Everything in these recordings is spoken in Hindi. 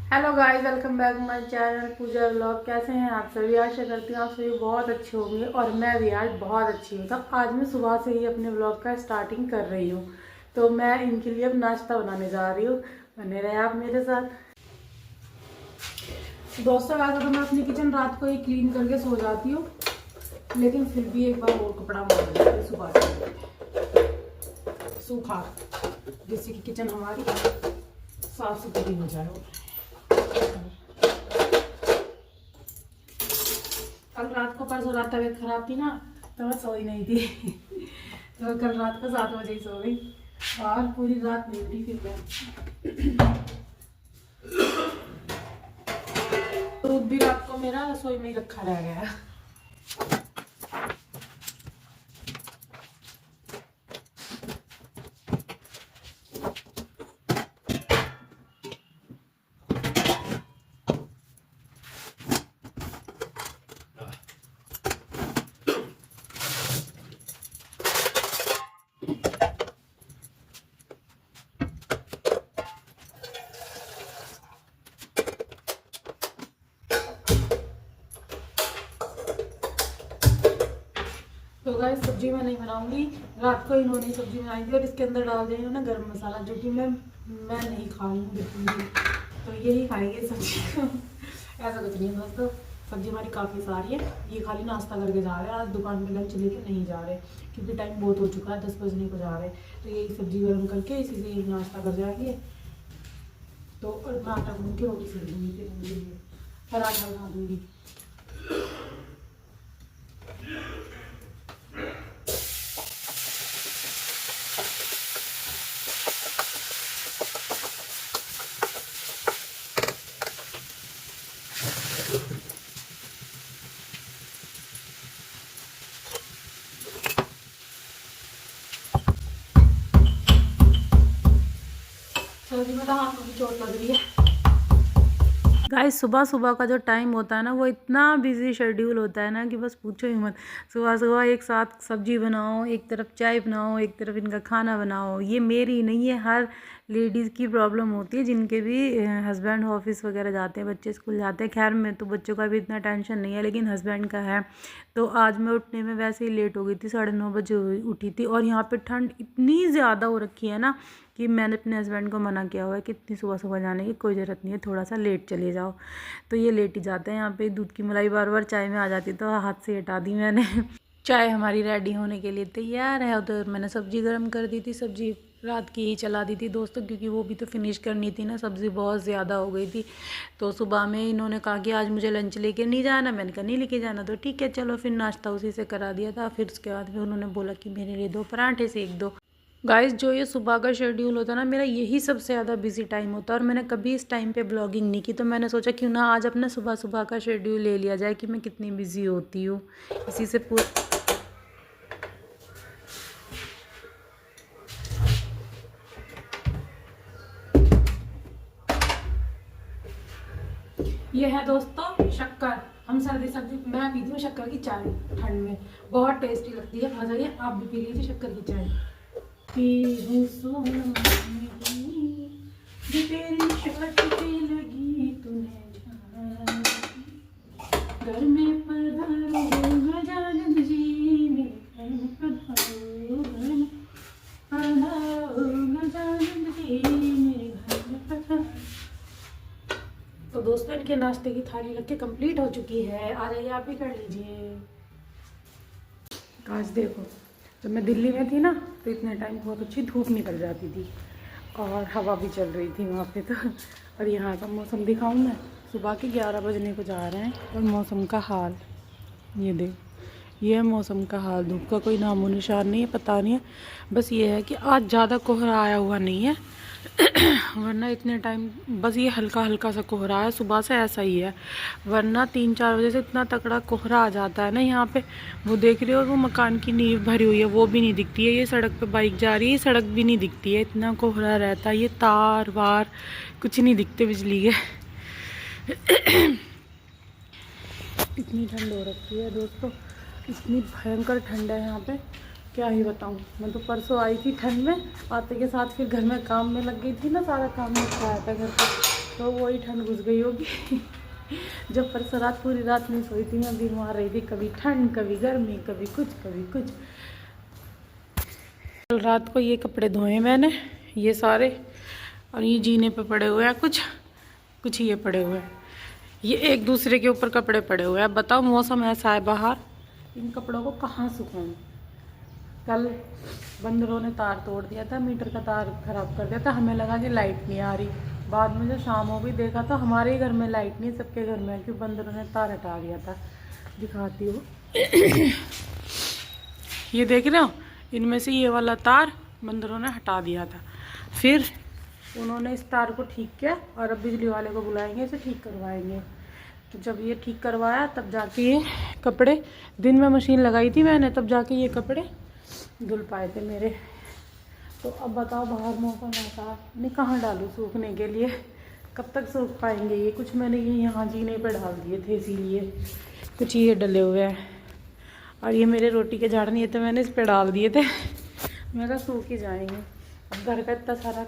Hello guys, welcome back my channel Pooja vlog. कैसे हैं आप सभी? आशा करती हूँ आप सभी बहुत अच्छे होंगे और मैं भी आज बहुत अच्छी हूँ। तो आज मैं सुबह से ही अपने व्लॉग का स्टार्टिंग कर रही हूँ। तो मैं इनके लिए अब नाश्ता बनाने जा रही हूँ। बने रहे आप मेरे साथ। दोस्तों, वैसे तो मैं अपनी किचन रात को ही क्लीन करके सो जाती हूँ, लेकिन फिर भी एक बार और कपड़ा मार देती हूँ सुबह से सूखा, जिससे कि किचन हमारी साफ सुथरी हो जाए। कल रात को, परसों रात तबीयत खराब थी ना, तो मैं सोई नहीं थी। तो कल रात को 7 बजे ही सो गई और पूरी रात नहीं उठी फिर मैं। दूध भी रात को मेरा रसोई में ही रखा रह गया। तो गाइस, सब्जी मैं नहीं बनाऊंगी। रात को इन्होंने सब्जी बनाई थी और इसके अंदर डाल दिया इन्होंने गरम मसाला, जो कि मैं नहीं खाऊंगी बिल्कुल भी। तो यही खाएंगे सब्जी को। ऐसा कुछ नहीं है दोस्तों, सब्जी हमारी काफ़ी सारी है। ये खाली नाश्ता करके जा रहे हैं, आज दुकान पे लंच लेके नहीं जा रहे, क्योंकि टाइम बहुत हो चुका है, 10 बजने को जा रहे हैं। तो यही सब्जी गर्म करके इसी से नाश्ता कर जाएंगे। तो और मैं आटा गूंद के रोटी सेक दूँगी, फिर उनके लिए पराठा बना दूँगी। सर्दी में तो हाथों की चोट लग रही है। गाइस, सुबह सुबह का जो टाइम होता है ना, वो इतना बिजी शेड्यूल होता है ना कि बस पूछो ही मत। सुबह सुबह एक साथ सब्जी बनाओ, एक तरफ चाय बनाओ, एक तरफ इनका खाना बनाओ। ये मेरी नहीं है, हर लेडीज़ की प्रॉब्लम होती है, जिनके भी हस्बैंड ऑफिस वगैरह जाते हैं, बच्चे स्कूल जाते हैं। खैर, मैं तो बच्चों का भी इतना टेंशन नहीं है, लेकिन हस्बैंड का है। तो आज मैं उठने में वैसे ही लेट हो गई थी, 9:30 बजे उठी थी। और यहाँ पे ठंड इतनी ज़्यादा हो रखी है ना कि मैंने अपने हस्बैंड को मना किया हुआ है कि इतनी सुबह सुबह जाने की कोई ज़रूरत नहीं है, थोड़ा सा लेट चले जाओ। तो ये लेट ही जाते हैं। यहाँ पे दूध की मलाई बार बार चाय में आ जाती, तो हाथ से हटा दी मैंने। चाय हमारी रेडी होने के लिए तैयार है। तो मैंने सब्जी गर्म कर दी थी, सब्जी रात की ही चला दी थी दोस्तों, क्योंकि वो भी तो फिनिश करनी थी ना, सब्ज़ी बहुत ज़्यादा हो गई थी। तो सुबह में इन्होंने कहा कि आज मुझे लंच लेके नहीं जाना। मैंने कहा नहीं लेके जाना, तो ठीक है चलो। फिर नाश्ता उसी से करा दिया था। फिर उसके बाद फिर उन्होंने बोला कि मेरे लिए 2 पराठे सेक दो। गाइस, जो ये सुबह का शेड्यूल होता है ना मेरा, यही सबसे ज़्यादा बिजी टाइम होता है। और मैंने कभी इस टाइम पे ब्लॉगिंग नहीं की, तो मैंने सोचा क्यों ना आज अपना सुबह सुबह का शेड्यूल ले लिया जाए कि मैं कितनी बिजी होती हूँ। इसी से ये है दोस्तों शक्कर। हम सर्दी सर्दी मैं पीती हूँ शक्कर की चाय ठंड में, बहुत टेस्टी लगती है। आ जाइए आप भी पी लीजिए शक्कर की चाय। पी सोना जो तेरी शर्ट पे लगी तूने घर में पधारो गजानन जी, मेरे घर में पधारो, घर में पधारो गजानन जी, मेरे घर में पधारो। तो दोस्तों, इनके नाश्ते की थाली रख के कंप्लीट हो चुकी है। आ जाइए आप भी कर लीजिए। आज देखो, जब मैं दिल्ली में थी ना, तो इतने टाइम बहुत अच्छी धूप निकल जाती थी और हवा भी चल रही थी वहाँ पे। तो और यहाँ का मौसम दिखाऊँ मैं, सुबह के 11 बजने को जा रहे हैं और मौसम का हाल ये देख। ये है मौसम का हाल, धूप का कोई नामो निशान नहीं है, पता नहीं है। बस ये है कि आज ज़्यादा कोहरा आया हुआ नहीं है। वरना इतने टाइम बस ये हल्का हल्का सा कोहरा है, सुबह से ऐसा ही है। वरना 3-4 बजे से इतना तकड़ा कोहरा आ जाता है ना यहाँ पे। वो देख रहे हो, वो मकान की नींव भरी हुई है, वो भी नहीं दिखती है। ये सड़क पे बाइक जा रही है, सड़क भी नहीं दिखती है, इतना कोहरा रहता है। ये तार वार कुछ नहीं दिखते बिजली के। इतनी ठंड हो रखी है दोस्तों, इतनी भयंकर ठंड है यहाँ पे क्या ही बताऊँ। मैं तो परसों आई थी ठंड में, आते के साथ फिर घर में काम में लग गई थी ना, सारा काम निपटाया था घर का, तो वही ठंड घुस गई होगी। जब परसों रात पूरी रात नहीं सोई थी, मैं बीमार रही थी, कभी ठंड कभी गर्मी कभी कुछ कभी कुछ। कल रात को ये कपड़े धोए मैंने, ये सारे, और ये जीने पे पड़े हुए हैं, कुछ ये पड़े हुए हैं, ये एक दूसरे के ऊपर कपड़े पड़े हुए हैं। बताओ मौसम ऐसा है बाहर, इन कपड़ों को कहाँ सुखाऊं। कल बंदरों ने तार तोड़ दिया था, मीटर का तार खराब कर दिया था, हमें लगा कि लाइट नहीं आ रही। बाद में जब शाम हो गई देखा तो हमारे ही घर में लाइट नहीं, सबके घर में, क्योंकि बंदरों ने तार हटा दिया था। दिखाती हूँ। ये देख रहे हो, इनमें से ये वाला तार बंदरों ने हटा दिया था, फिर उन्होंने इस तार को ठीक किया और अब बिजली वाले को बुलाएंगे, इसे ठीक करवाएंगे। तो जब ये ठीक करवाया तब जाके ये कपड़े, दिन में मशीन लगाई थी मैंने, तब जाके ये कपड़े धुल पाए थे मेरे। तो अब बताओ बाहर मौसम ऐसा, नहीं कहाँ डालूँ सूखने के लिए, कब तक सूख पाएंगे ये। कुछ मैंने ये यहाँ जीने पर डाल दिए थे, इसीलिए कुछ ये डले हुए हैं, और ये मेरे रोटी के झाड़ नहीं थे, मैंने इस पर डाल दिए थे। मैं कहा सूख ही जाएंगे। अब घर का इतना सारा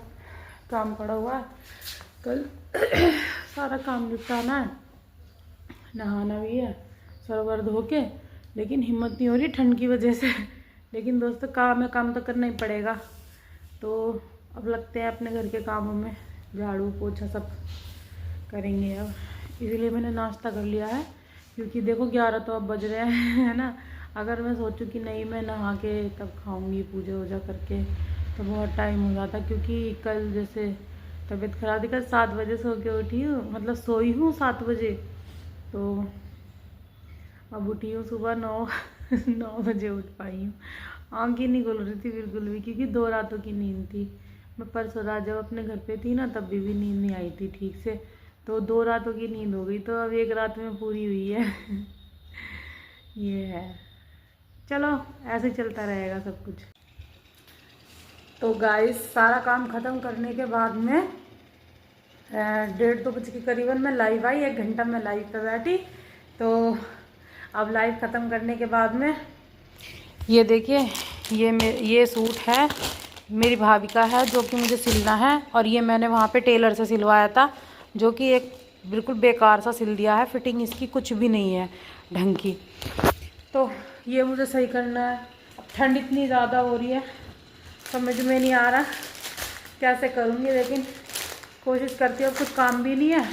काम पड़ा हुआ है, कल सारा काम निपटाना है, नहाना भी है, सर धो के, लेकिन हिम्मत नहीं हो रही ठंड की वजह से। लेकिन दोस्तों काम तो करना ही पड़ेगा। तो अब लगते हैं अपने घर के कामों में, झाड़ू पोछा सब करेंगे अब। इसीलिए मैंने नाश्ता कर लिया है, क्योंकि देखो 11 तो अब बज रहे हैं, है ना। अगर मैं सोचूं कि नहीं मैं नहा के तब खाऊंगी पूजा वूजा करके, तो बहुत टाइम हो जाता, क्योंकि कल जैसे तबीयत खराब थी, कल 7 बजे सो के उठी हूँ, मतलब सोई हूँ 7 बजे, तो अब उठी हूँ सुबह 9 बजे उठ पाई हूँ। आँख ही नहीं खुल रही थी बिल्कुल भी, क्योंकि 2 रातों की नींद थी। मैं परसों रात जब अपने घर पे थी ना, तब भी नींद नहीं आई थी ठीक से, तो 2 रातों की नींद हो गई, तो अब 1 रात में पूरी हुई है। ये है, चलो ऐसे चलता रहेगा सब कुछ। तो गाइस सारा काम ख़त्म करने के बाद में 1:30 बजे के करीबन मैं लाइव आई, 1 घंटा मैं लाइव पे बैठी। तो अब लाइव ख़त्म करने के बाद में ये देखिए, ये सूट है मेरी भाभी का है, जो कि मुझे सिलना है, और ये मैंने वहाँ पे टेलर से सिलवाया था, जो कि एक बिल्कुल बेकार सा सिल दिया है, फिटिंग इसकी कुछ भी नहीं है ढंग की। तो ये मुझे सही करना है। अब ठंड इतनी ज़्यादा हो रही है, समझ में नहीं आ रहा कैसे करूँगी, लेकिन कोशिश करती हूँ। कुछ काम भी नहीं है,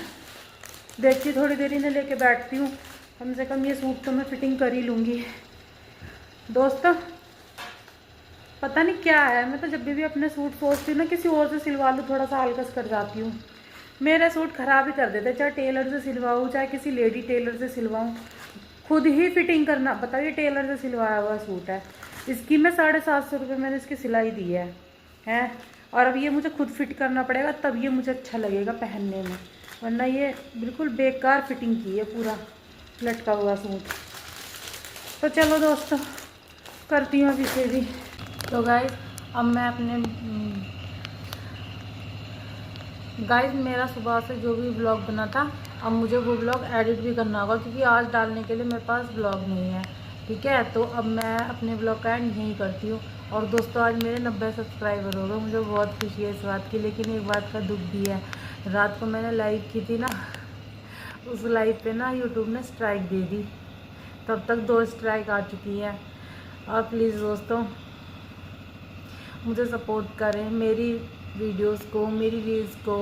देखती थोड़ी देर इन्हें लेके बैठती हूँ, कम से कम ये सूट तो मैं फिटिंग कर ही लूँगी। दोस्तों पता नहीं क्या है, मैं तो जब भी अपने सूट सोचती हूँ ना किसी और से सिलवा लूँ, थोड़ा सा आलकस कर जाती हूँ। मेरे सूट ख़राब ही कर देते, चाहे टेलर से सिलवाऊँ चाहे किसी लेडी टेलर से सिलवाऊँ, खुद ही फिटिंग करना। बताइए, टेलर से सिलवाया हुआ सूट है, इसकी मैं 750 रुपये मैंने इसकी सिलाई दी है, और अब ये मुझे खुद फिट करना पड़ेगा, तब ये मुझे अच्छा लगेगा पहनने में, वरना ये बिल्कुल बेकार फिटिंग की है, पूरा लटका हुआ सूट। तो चलो दोस्तों करती हूँ अब इसे भी। तो गाइस अब मैं अपने मेरा सुबह से जो भी ब्लॉग बना था, अब मुझे वो ब्लॉग एडिट भी करना होगा, क्योंकि आज डालने के लिए मेरे पास ब्लॉग नहीं है, ठीक है। तो अब मैं अपने ब्लॉग का एंड यहीं करती हूँ। और दोस्तों आज मेरे 90 सब्सक्राइबर हो गए, मुझे बहुत खुशी है इस बात की, लेकिन एक बात का दुख भी है। रात को मैंने लाइव की थी ना, उस लाइव पे ना यूट्यूब ने स्ट्राइक दे दी, तब तक 2 स्ट्राइक आ चुकी है। और प्लीज़ दोस्तों मुझे सपोर्ट करें, मेरी वीडियोस को, मेरी रील्स को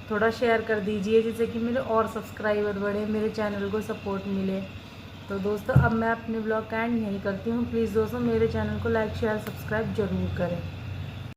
थोड़ा शेयर कर दीजिए, जिससे कि मेरे और सब्सक्राइबर बढ़े, मेरे चैनल को सपोर्ट मिले। तो दोस्तों अब मैं अपने ब्लॉग का एंड यहीं करती हूँ। प्लीज़ दोस्तों मेरे चैनल को लाइक शेयर सब्सक्राइब ज़रूर करें।